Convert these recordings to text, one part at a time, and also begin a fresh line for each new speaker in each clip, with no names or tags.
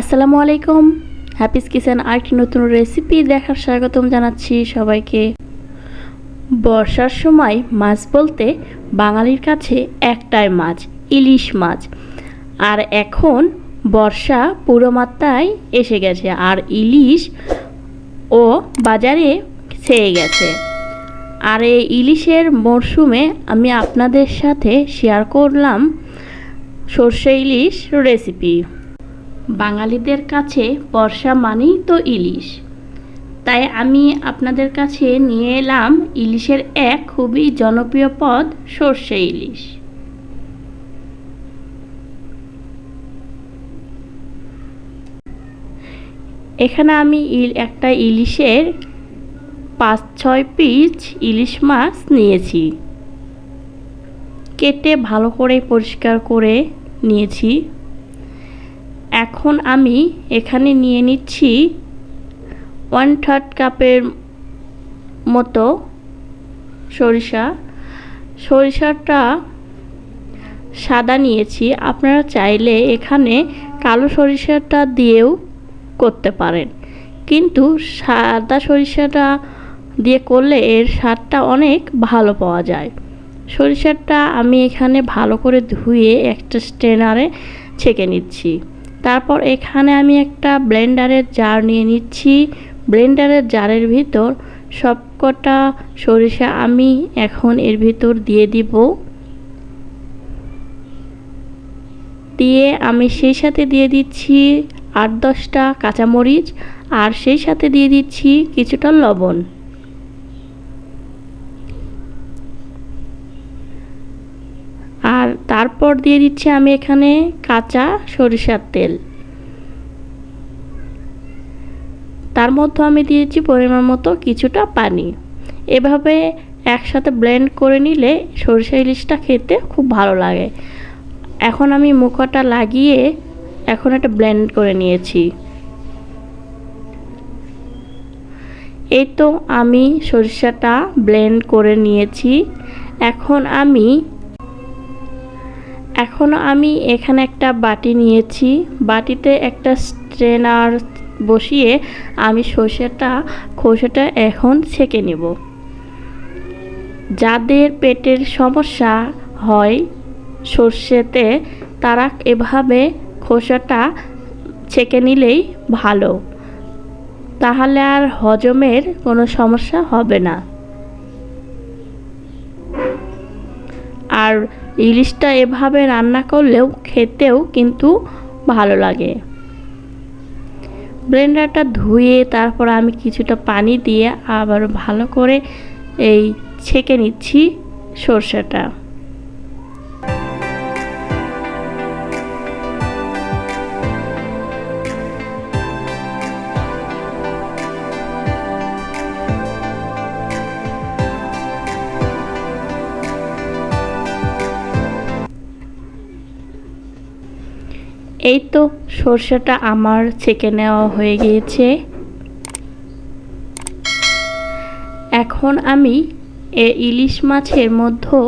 আসসালামু আলাইকুম। Happy's kitchen আরেকটি নতুন রেসিপি দেখার স্বাগতম জানাচ্ছি সবাইকে। বর্ষার সময় মাছ বলতে বাঙালির কাছে একটাই মাছ, ইলিশ মাছ। আর এখন বর্ষা পুরো মাত্রায় এসে গেছে, আর ইলিশ ও বাজারে ছেয়ে গেছে। আর এই ইলিশের মরশুমে আমি আপনাদের সাথে শেয়ার করলাম সরষে ইলিশ রেসিপি। বাঙালিদের কাছে বর্ষা মানেই তো ইলিশ, তাই আমি আপনাদের কাছে নিয়ে এলাম ইলিশের এক খুবই জনপ্রিয় পদ, সরষে ইলিশ। এখানে আমি একটা ইলিশের 5-6 পিস ইলিশ মাছ নিয়েছি, কেটে ভালো করে পরিষ্কার করে নিয়েছি। এখন আমি এখানে নিয়ে নিচ্ছি 1/3 কাপের মতো সরিষাটা সাদা নিয়েছি। আপনারা চাইলে এখানে কালো সরিষাটা দিয়েও করতে পারেন, কিন্তু সাদা সরিষাটা দিয়ে করলে এর স্বাদটা অনেক ভালো পাওয়া যায়। সরিষাটা আমি এখানে ভালো করে ধুয়ে একটা স্ট্রেনারে ছেঁকে নিচ্ছি। তারপর এখানে আমি একটা ব্লেন্ডারের জার নিয়ে নিচ্ছি। ব্লেন্ডারের জারের ভিতর সবকটা সরিষা আমি এখন এর ভিতর দিয়ে দিব। দিয়ে আমি সেই সাথে দিয়ে দিচ্ছি 8-10টা কাঁচামরিচ, আর সেই সাথে দিয়ে দিচ্ছি কিছুটা লবণ। আর তারপর দিয়ে দিচ্ছি আমি এখানে কাঁচা সরিষার তেল। তার মধ্যে আমি দিয়েছি পরিমাণ মতো কিছুটা পানি। এভাবে একসাথে ব্লেন্ড করে নিলে সরিষা ইলিশটা খেতে খুব ভালো লাগে। এখন আমি মুখটা লাগিয়ে এখন এটা ব্লেন্ড করে নিয়েছি। এই তো আমি সরিষাটা ব্লেন্ড করে নিয়েছি। এখন আমি এখানে একটা বাটি নিয়েছি। বাটিতে একটা স্ট্রেনার বসিয়ে আমি খোসাটা এখন ছেঁকে নেব। যাদের পেটের সমস্যা হয় সরষেতে, তারা এভাবে খোসাটা ছেঁকে নিলেই ভালো, তাহলে আর হজমের কোনো সমস্যা হবে না। আর ইলিশটা এভাবে রান্না করলেও খেতেও কিন্তু ভালো লাগে। ব্লেন্ডারটা ধুয়ে তারপর আমি কিছুটা পানি দিয়ে আবার ভালো করে এই ছেঁকে নিচ্ছি সরষেটা। এই তো সরষেটা আমার ছেঁকে নেওয়া হয়ে গিয়েছে। এখন আমি ইলিশ মাছের মধ্যে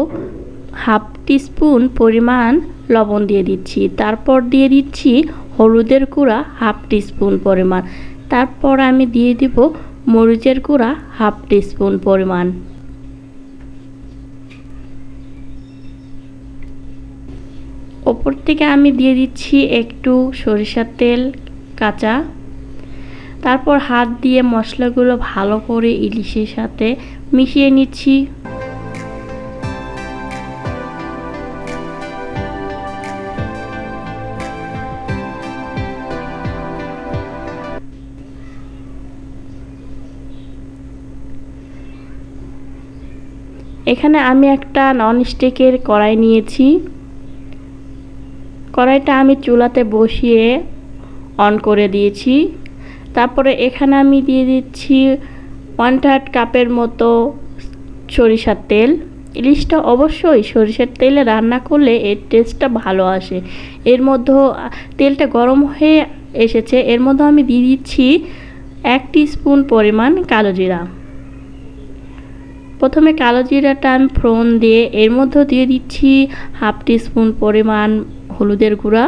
1/2 টিস্পুন পরিমাণ লবণ দিয়ে দিচ্ছি। তারপর দিয়ে দিচ্ছি হলুদের গুঁড়া 1/2 টিস্পুন পরিমাণ। তারপর আমি দিয়ে দিব মরিচের গুঁড়া 1/2 টিস্পুন পরিমাণ। ওপর থেকে আমি দিয়ে দিচ্ছি একটু সরিষার তেল কাঁচা। তারপর হাত দিয়ে মশলাগুলো ভালো করে ইলিশের সাথে মিশিয়ে নিচ্ছি। এখানে আমি একটা ননস্টিকের কড়াই নিয়েছি। কড়াইটা আমি চুলাতে বসিয়ে অন করে দিয়েছি। তারপরে এখানে আমি দিয়ে দিচ্ছি 1/3 কাপের মতো সরিষার তেল। ইলিশটা অবশ্যই সরিষার তেলে রান্না করলে এর টেস্টটা ভালো আসে। এর মধ্যে তেলটা গরম হয়ে এসেছে, এর মধ্যে আমি দিয়ে দিচ্ছি 1 টিস্পুন পরিমাণ কালো জিরা। প্রথমে কালো জিরাটা আমি ফোড়ন দিয়ে এর মধ্যে দিয়ে দিচ্ছি 1/2 টিস্পুন পরিমাণ হলুদের গুঁড়া,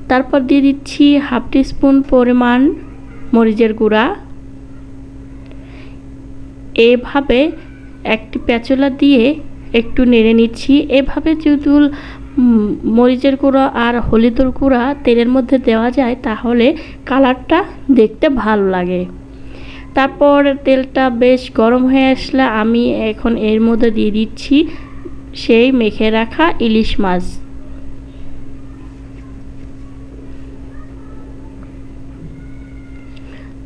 তারপর দিয়ে দিচ্ছি হাফ টিস্পুন পরিমাণ মরিচের গুঁড়া। এভাবে একটি স্প্যাচুলা দিয়ে একটু নেড়ে নিচ্ছি। এভাবে যদি মরিচের গুঁড়া আর হলুদের গুঁড়া তেলের মধ্যে দেওয়া যায় তাহলে কালারটা দেখতে ভালো লাগে। তারপর তেলটা বেশ গরম হয়ে আসলে আমি এখন এর মধ্যে দিয়ে দিচ্ছি সেই মেখে রাখা ইলিশ মাছ।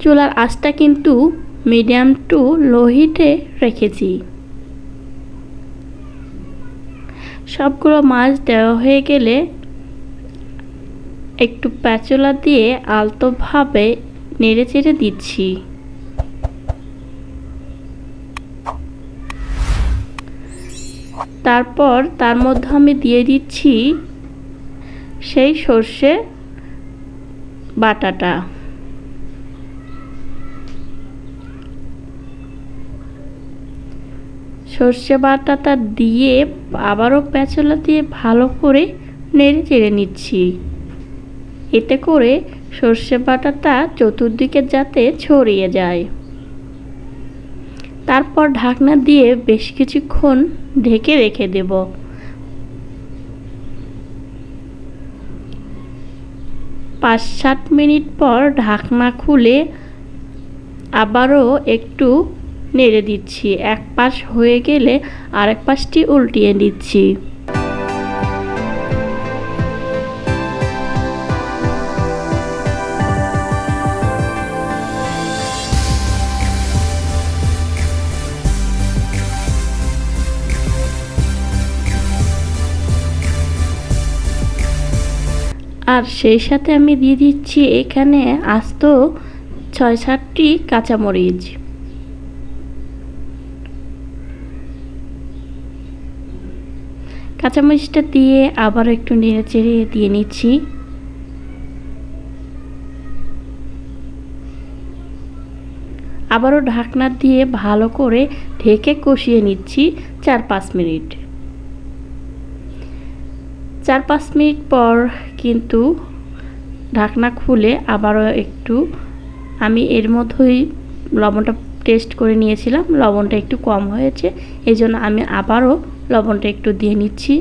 চুলার আঁচটা কিন্তু মিডিয়াম টু লো হিটে রেখেছি। সবগুলো মাছ দেওয়া হয়ে গেলে একটু স্প্যাচুলা দিয়ে আলতোভাবে নেড়ে চেড়ে দিচ্ছি। তারপর তার মধ্যে আমি দিয়ে দিচ্ছি সেই সর্ষে বাটাটা। সর্ষে বাটাটা দিয়ে আবারও স্প্যাচুলা দিয়ে ভালো করে নেড়ে চেড়ে নিচ্ছি, এতে করে সর্ষে বাটাটা চতুর্দিকে যাতে ছড়িয়ে যায়। তারপর ঢাকনা দিয়ে বেশ কিছুক্ষণ ঢেকে রেখে দেব। ৫-৭ মিনিট পর ঢাকনা খুলে আবারও একটু নেড়ে দিচ্ছি। এক পাশ হয়ে গেলে আরেক পাশটি উল্টিয়ে দিচ্ছি। আর সেই সাথে আমি দিয়ে দিচ্ছি এখানে আস্ত ৬-৭টি কাঁচামরিচ। কাঁচামরিচটা দিয়ে আবার একটু নেড়ে চেড়ে দিয়ে নিচ্ছি। আবারও ঢাকনা দিয়ে ভালো করে ঢেকে কষিয়ে নিচ্ছি ৪-৫ মিনিট। ৪-৫ মিনিট পর কিন্তু ঢাকনা খুলে আবারও একটু আমি এর মধ্যেই লবণটা টেস্ট করে নিয়েছিলাম, লবণটা একটু কম হয়েছে, এই জন্য আমি আবারও লবণটা একটু দিয়ে নিচ্ছি।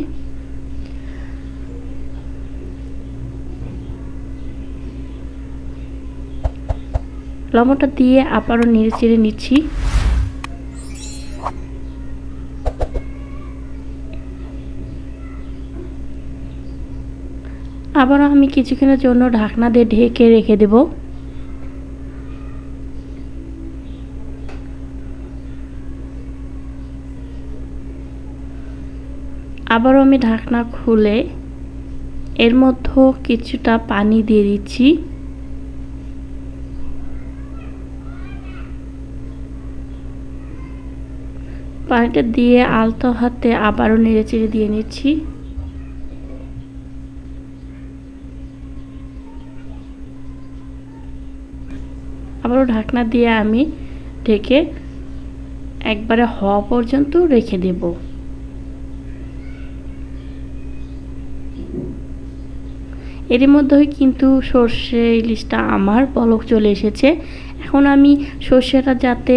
লবণটা দিয়ে আবারও নেড়ে চেড়ে নিচ্ছি। আবারও আমি কিছুক্ষণের জন্য ঢাকনা দিয়ে ঢেকে রেখে দেব। আবারও আমি ঢাকনা খুলে এর মধ্যে কিছুটা পানি দিয়ে দিচ্ছি। পানিটা দিয়ে আলতো হাতে আবারও নেড়ে চেড়ে দিয়ে নিচ্ছি। আবারও ঢাকনা দিয়ে আমি ঢেকে একবারে হওয়া পর্যন্ত রেখে দেব। এর মধ্যেই কিন্তু সর্ষে ইলিশটা আমার বলক চলে এসেছে। এখন আমি সর্ষেটা যাতে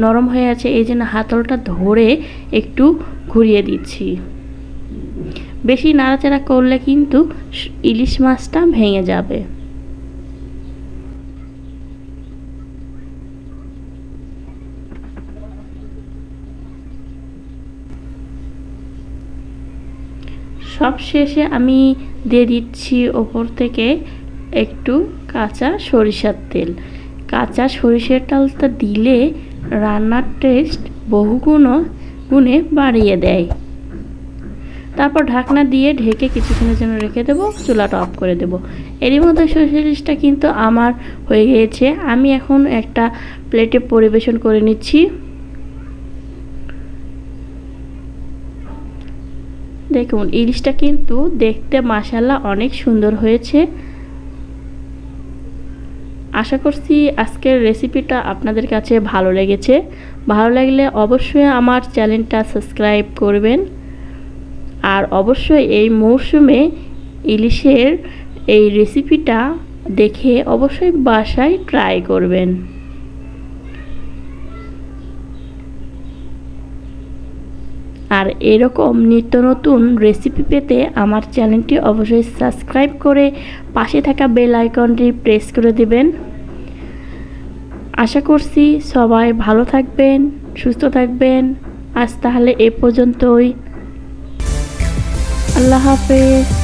নরম হয়ে আছে এই জন্য হাতলটা ধরে একটু ঘুরিয়ে দিচ্ছি। বেশি নাড়াচাড়া করলে কিন্তু ইলিশ মাছটা ভেঙে যাবে। সব শেষে আমি দিয়ে দিচ্ছি ওপর থেকে একটু কাঁচা সরিষার তেল। কাঁচা সরিষার তেলটা দিলে রান্নার টেস্ট গুণে বাড়িয়ে দেয়। তারপর ঢাকনা দিয়ে ঢেকে কিছুক্ষণের জন্য রেখে দেব, চুলাটা অফ করে দেব। এরই মধ্যে সরষে ইলিশটা কিন্তু আমার হয়ে গিয়েছে। আমি এখন একটা প্লেটে পরিবেশন করে নিচ্ছি। দেখুন ইলিশটা কিন্তু দেখতে মাশাআল্লাহ অনেক সুন্দর হয়েছে। আশা করছি আজকের রেসিপিটা আপনাদের কাছে ভালো লেগেছে। ভালো লাগলে অবশ্যই আমার চ্যানেলটা সাবস্ক্রাইব করবেন। আর অবশ্যই এই মৌসুমে ইলিশের এই রেসিপিটা দেখে অবশ্যই বাসায় ট্রাই করবেন। আর এরকম নিত্য নতুন রেসিপি পেতে আমার চ্যানেলটি অবশ্যই সাবস্ক্রাইব করে পাশে থাকা বেল আইকনটি প্রেস করে দিবেন। আশা করছি সবাই ভালো থাকবেন, সুস্থ থাকবেন। আজ তাহলে এ পর্যন্তই। আল্লাহ হাফেজ।